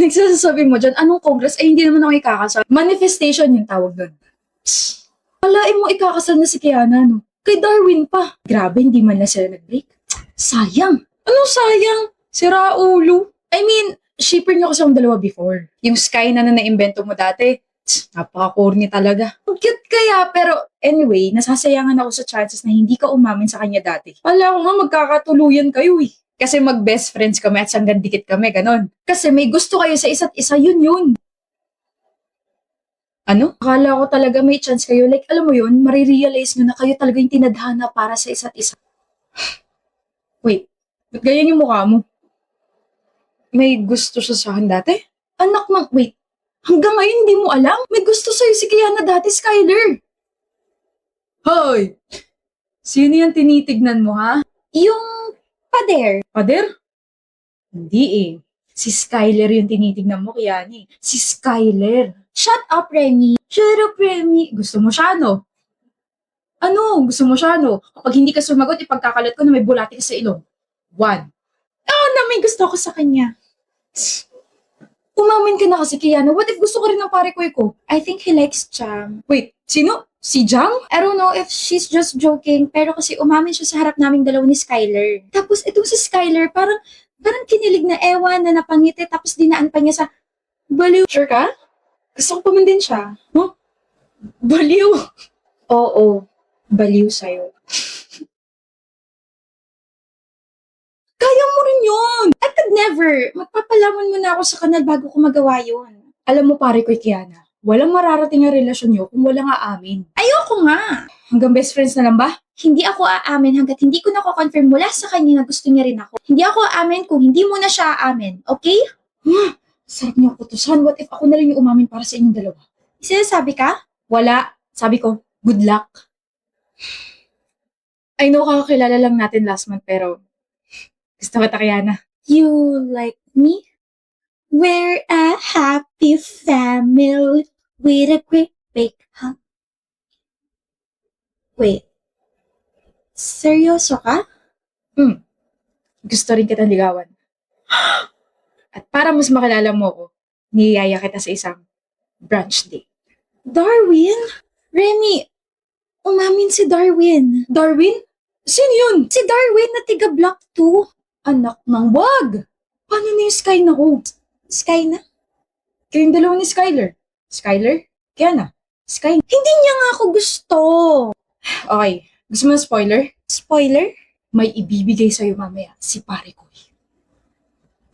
Pinagsasabi mo dyan, anong congress? Ay, hindi naman ako ikakasal. Manifestation yung tawag doon. Alain mo ikakasal na si Kiana, no? Kay Darwin pa. Grabe, hindi man na sila nag-break. Sayang. Anong sayang? Sira ulo. I mean, shipper niyo kasi ang dalawa before. Yung Sky na na-invento mo dati, napaka-corny talaga. Ang cute kaya, pero anyway, nasasayangan ako sa chances na hindi ka umamin sa kanya dati. Wala ko nga magkakatuluyan kayo eh. Kasi mag-best friends kami at hanggang dikit kami, ganon. Kasi may gusto kayo sa isa't isa, yun. Ano? Akala ko talaga may chance kayo. Like, alam mo yun, marirealize nyo na kayo talaga yung tinadhana para sa isa't isa. Wait, ba't ganyan yung mukha mo? May gusto siya sa akin dati? Anak ng, wait, hanggang ngayon hindi mo alam? May gusto sa'yo si Kiana dati, Skyler. Hoy! Sino yung tinitignan mo, ha? Yung pader. Pader? Hindi eh. Si Skyler yung tinitignan mo, Kiani. Si Skyler. Shut up, Remy. Shut up, Remy. Gusto mo siya, no? Ano? Gusto mo siya, no? Kapag hindi ka sumagot, ipagkakalat ko na may bulati ka sa ilong. 1. Oo na, may gusto ko sa kanya. Umamin ka na kasi, Kiana. What if gusto ko rin ng pare ko? I think he likes Jam. Wait, sino? Si Jam? I don't know if she's just joking, pero kasi umamin siya sa harap naming dalawa ni Skyler. Tapos itong si Skyler, parang kinilig na ewan na napangiti, tapos dinaan pa niya sa baliw. Sure ka? Gusto ko pa man din siya. Huh? Baliw? Oo, baliw sa'yo. Kaya mo rin yun! I could never. Magpapalaman mo na ako sa kanal bago ko magawa yun. Alam mo pare ko, Kiana, walang mararating ang relasyon nyo kung walang aamin. Ayoko nga! Hanggang best friends na lang ba? Hindi ako aamin hanggat hindi ko nako-confirm mula sa kanya na gusto niya rin ako. Hindi ako aamin kung hindi mo na siya aamin. Okay? Sarap niyang kutusan. What if ako na lang yung umamin para sa inyong dalawa? Sinasabi ka? Wala. Sabi ko, good luck. I know kakakilala lang natin last month pero gusto kita, Kiana. You like me? We're a happy family with a great big hug. Wait. Seryoso ka? Gusto rin kitang ligawan. At para mas makilala mo ko, niyaya kita sa isang brunch date. Darwin? Remy, umamin si Darwin. Darwin? Sino yun? Si Darwin na tiga Block 2. Anak ng wag! Paano na yung Sky na ko? Sky na? Kayong dalawa ni Skyler. Skyler? Kiana? Sky? Hindi niya nga ako gusto. Okay. Gusto mo ng spoiler? Spoiler? May ibibigay sa'yo mamaya si pare ko.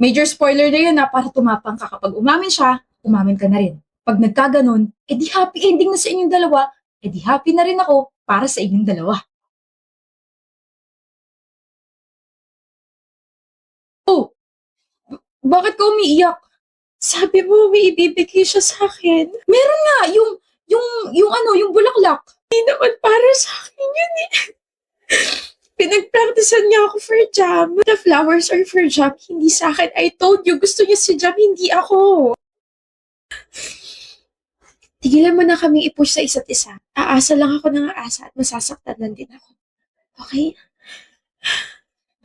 Major spoiler na yun na para tumapang ka. Kapag umamin siya, umamin ka na rin. Pag nagkaganon, edi happy ending na sa inyong dalawa, edi happy na rin ako para sa inyong dalawa. Oh, bakit ka umiiyak? Sabi mo, may ibibigay siya sa akin. Meron nga, yung bulaklak. Hindi naman para sa akin yun eh. Pinagpracticean niya ako for Jam. The flowers are for Jam, hindi sa akin. I told you, gusto niya si Jam, hindi ako. Tigilan mo na kaming i-push sa isa't isa. Aasa lang ako ng aasa at masasaktan lang din ako. Okay?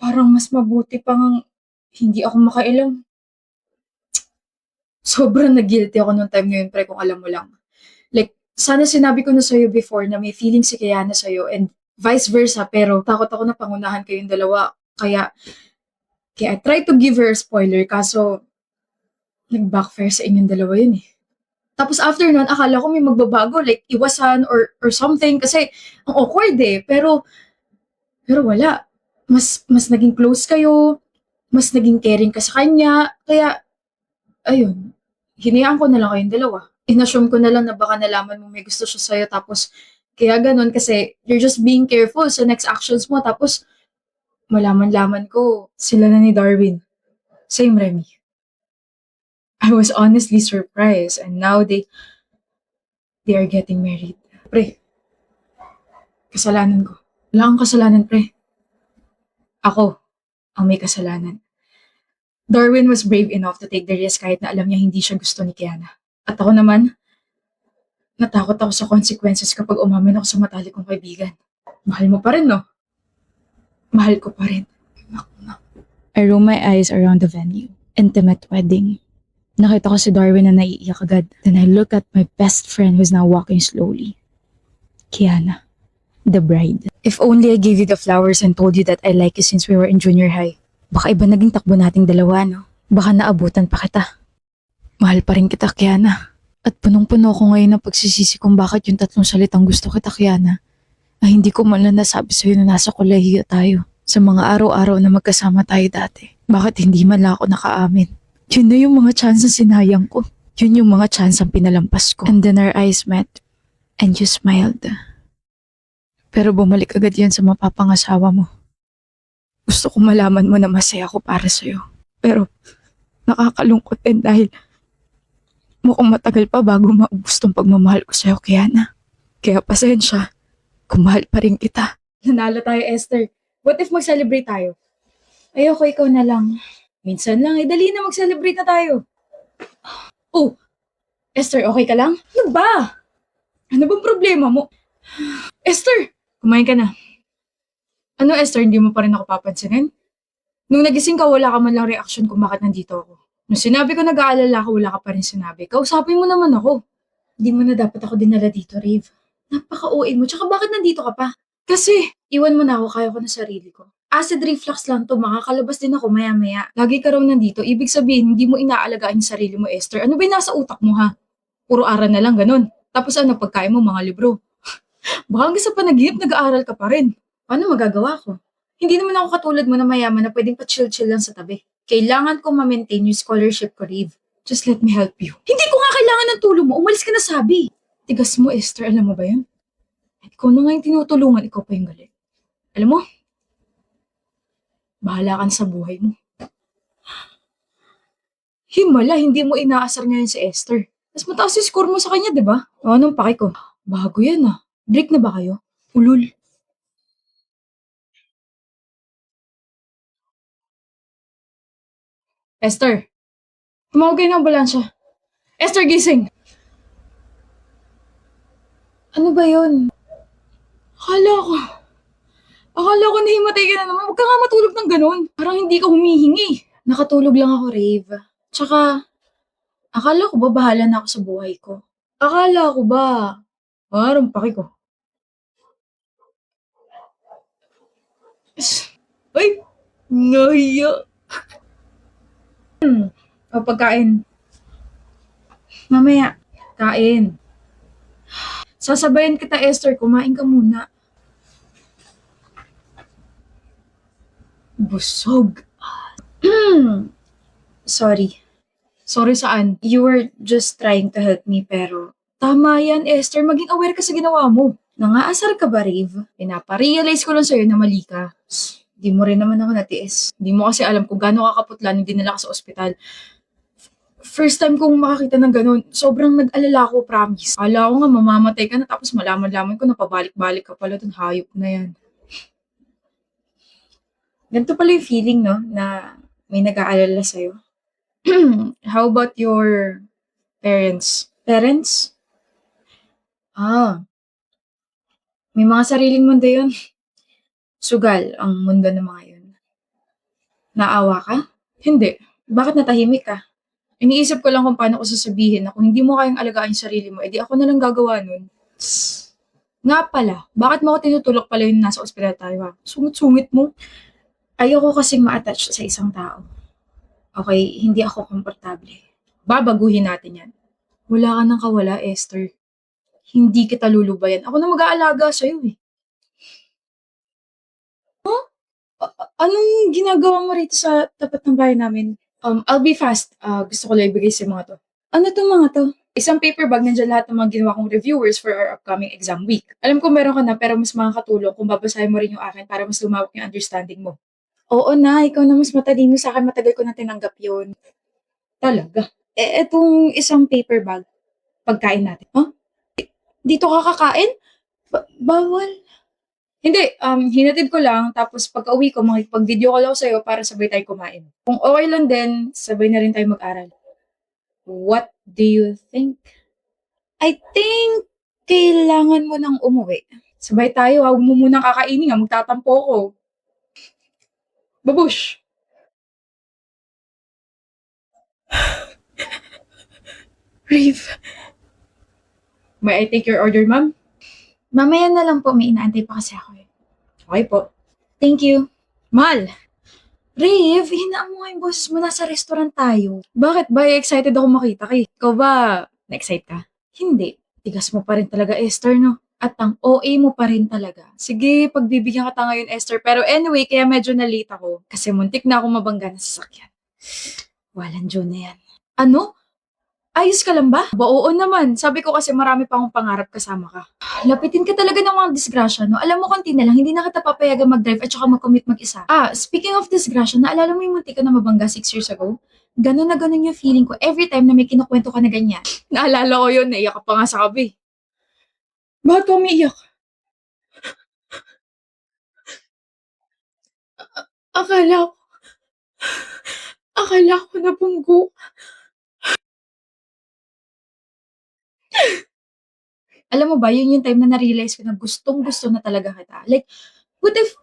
Parang mas mabuti pang hindi ako makailang. Sobrang nag-guilty ako nung time na yun, pre, kung alam mo lang. Like, sana sinabi ko na sa'yo before na may feeling si Kiana sa'yo and vice versa, pero takot ako na pangunahan kayong dalawa. Kaya I tried to give her a spoiler, kaso nag-backfire sa inyong dalawa yun eh. Tapos after nun, akala ko may magbabago, like iwasan or something, kasi ang awkward eh. Pero wala. Mas naging close kayo, mas naging caring ka sa kanya, kaya, ayun, hinayaan ko na lang kayong dalawa. Inassume ko na lang na baka nalaman mo may gusto siya sa'yo, tapos kaya ganun kasi you're just being careful sa next actions mo, tapos malaman-laman ko sila na ni Darwin. Same, Remy. I was honestly surprised and now they are getting married. Pre, kasalanan ko. Wala kang kasalanan, pre. Ako ang may kasalanan. Darwin was brave enough to take the risk kahit na alam niya hindi siya gusto ni Kiana. At ako naman, natakot ako sa consequences kapag umamin ako sa matalik kong kaibigan. Mahal mo pa rin, no? Mahal ko pa rin. I roll my eyes around the venue. Intimate wedding. Nakita ko si Darwin na naiiyak agad. Then I look at my best friend who's now walking slowly. Kiana, the bride. If only I gave you the flowers and told you that I like you since we were in junior high. Baka iba naging takbo nating dalawa, no? Baka naabutan pa kita. Mahal pa rin kita, Kiana. At punong-puno ko ngayon ng pagsisisi kung bakit yung tatlong salitang gusto kita, Kiana, ay hindi ko man lang nasabi sa'yo na nasa kolehiyo tayo. Sa mga araw-araw na magkasama tayo dati. Bakit hindi man lang ako nakaamin? Yun na yung mga chance na sinayang ko. Yun yung mga chance ang pinalampas ko. And then our eyes met. And you smiled. Pero bumalik agad yan sa mapapangasawa mo. Gusto ko malaman mo na masaya ako para sa'yo. Pero nakakalungkot din dahil mukhang matagal pa bago maubos tong pagmamahal ko sa'yo, Kiana. Kaya pasensya, kung mahal pa rin kita. Nanalo tayo, Esther. What if mag-celebrate tayo? Ayoko, ikaw na lang. Minsan lang, dali na mag-celebrate na tayo. Oh, Esther, okay ka lang? Ano ba? Ano bang problema mo? Esther, kumain ka na. Ano, Esther, hindi mo pa rin ako papansinin? Nung nagising ka, wala ka man lang reaction kung bakit nandito ako. Nung sinabi ko nag-aalala ka, wala ka pa rin sinabi. Kausapin mo naman ako. Hindi mo na dapat ako dinala dito, Rave. Napaka-OA mo. Tsaka bakit nandito ka pa? Kasi, iwan mo na ako, kaya ko na sarili ko. Acid reflux lang to, makakalabas din ako maya-maya. Lagi ka raw nandito, ibig sabihin, hindi mo inaalagaan yung sarili mo, Esther. Ano ba yung nasa utak mo, ha? Puro aral na lang, ganun. Tapos ano, pagkain mo, mga libro. Baka hanggang sa panaginip, nag-aaral ka pa rin. Paano magagawa ko? Hindi naman ako katulad mo na mayaman na pwedeng pa-chill-chill lang sa tabi. Kailangan ko ma-maintain yung scholarship ko, Reeve. Just let me help you. Hindi ko nga kailangan ng tulong mo. Umalis ka na sabi. Tigas mo, Esther. Alam mo ba yun? Ikaw na nga yung tinutulungan. Ikaw pa yung galit. Alam mo, bahala ka na sa buhay mo. Himala, hindi mo inaasar ngayon si Esther. Mas mataas yung score mo sa kanya, di ba? O anong pake ko? Bago yan ah. Break na ba kayo? Ulul. Esther, tumawag kayo ng ambulansya. Esther, gising! Ano ba yun? Akala ko. Akala ko nahimatay ka na naman. Huwag ka nga matulog ng ganun. Parang hindi ka humihingi. Nakatulog lang ako, Rave. Tsaka, akala ko ba bahala na ako sa buhay ko? Akala ko ba? Parang paki ko. Ay, nahiya. O, pagkain. Mamaya, kain. Sasabayan kita, Esther. Kumain ka muna. Busog. Sorry. Sorry saan? You were just trying to help me pero tama yan, Esther. Maging aware ka sa ginawa mo. Nangaasar ka ba, Rave? Pinaparealize ko lang sa'yo na mali ka. Di mo rin naman ako natiis. Di mo kasi alam kung gaano kakaputla nung dinala ka sa ospital. First time kong makakita ng ganun, sobrang nag-alala ko, promise. Akala ko nga mamamatay ka na tapos malaman-laman ko na pabalik-balik ka pala dun, hayop na yan. Ganito pala yung feeling, no? Na may nag-aalala sa'yo. How about your parents? Parents? Ah, may mga sariling mundo yun. Sugal ang mundo ng mga yun. Naawa ka? Hindi. Bakit natahimik ka? Iniisip ko lang kung paano ko sasabihin na kung hindi mo kayang alagaan yung sarili mo, edi ako na lang gagawa nun. Tss. Nga pala, bakit mo ako tinutulok pala yung nasa ospital tayo ha? Sungit-sungit mo. Ayoko kasing ma-attach sa isang tao. Okay, hindi ako komportable. Babaguhin natin yan. Wala ka nang kawala, Esther. Hindi kita lulubayan. Ako na mag-aalaga sa'yo eh. Anong ginagawa mo rito sa tapat ng bahay namin? I'll be fast. Gusto ko lang ibigay sa mga to. Ano to mga to? Isang paper bag, nandiyan lahat ng mga ginawa kong reviewers for our upcoming exam week. Alam ko meron ka na pero mas makakatulong kung babasahin mo rin yung akin para mas lumawak yung understanding mo. Oo na, ikaw na mas matalino sa akin. Matagal ko na tinanggap yun. Talaga? Etong isang paper bag, pagkain natin. Huh? Dito ka kakain? Bawal. Hindi, hinatid ko lang, tapos pagka-uwi ko, makikipag-video call ako sa'yo para sabay tayo kumain. Kung okay lang din, sabay na rin tayo mag-aral. What do you think? I think kailangan mo nang umuwi. Sabay tayo, huwag mo munang kakainin nga, magtatampo ko. Babush! Rave, may I take your order, ma'am? Mamaya na lang po, may inaantay pa kasi ako eh. Okay po. Thank you. Mal! Rave, hinaan mo nga yung boses mo, nasa restaurant tayo. Bakit ba? Excited ako makita kay. Ikaw ba, na-excite ka? Hindi. Tigas mo pa rin talaga, Esther, no? At ang OA mo pa rin talaga. Sige, pagbibigyan kita ngayon, Esther. Pero anyway, kaya medyo na-late ako. Kasi muntik na ako mabangga ng sasakyan. Walang Diyon na yan. Ano? Ayos ka lang ba? Oo naman. Sabi ko kasi marami pa akong pangarap kasama ka. Lapitin ka talaga ng mga disgrasya, no? Alam mo, konti na lang, hindi na kita papayagan mag-drive at saka mag-commit mag-isa. Speaking of disgrasya, naalala mo yung munti ka na mabangga 6 years ago? Ganon na ganon yung feeling ko every time na may kinukwento ka na ganyan. Naalala ko yun, naiyak ka pa nga sa kabi. Bakit ka umiiyak? Akala ko, akala ko nabunggo. Alam mo ba, yun yung time na na-realize ko na gustong-gusto na talaga kita. Like, what if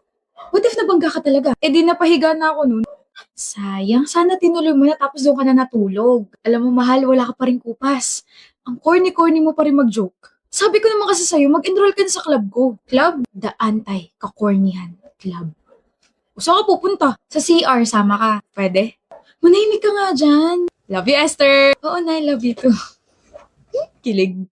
nabangga ka talaga? Eh di napahiga na ako nun. Sayang, sana tinuloy mo na tapos doon ka na natulog. Alam mo, mahal, wala ka pa rin kupas. Ang corny-corny mo pa rin mag-joke. Sabi ko naman kasi sa'yo, mag-enroll ka na sa club ko. Club? The Anti-Kakornihan Club. O, saan ka pupunta? Sa CR, sama ka. Pwede? Manahimik ka nga dyan. Love you, Esther. Oo na, I love you too. Kilig.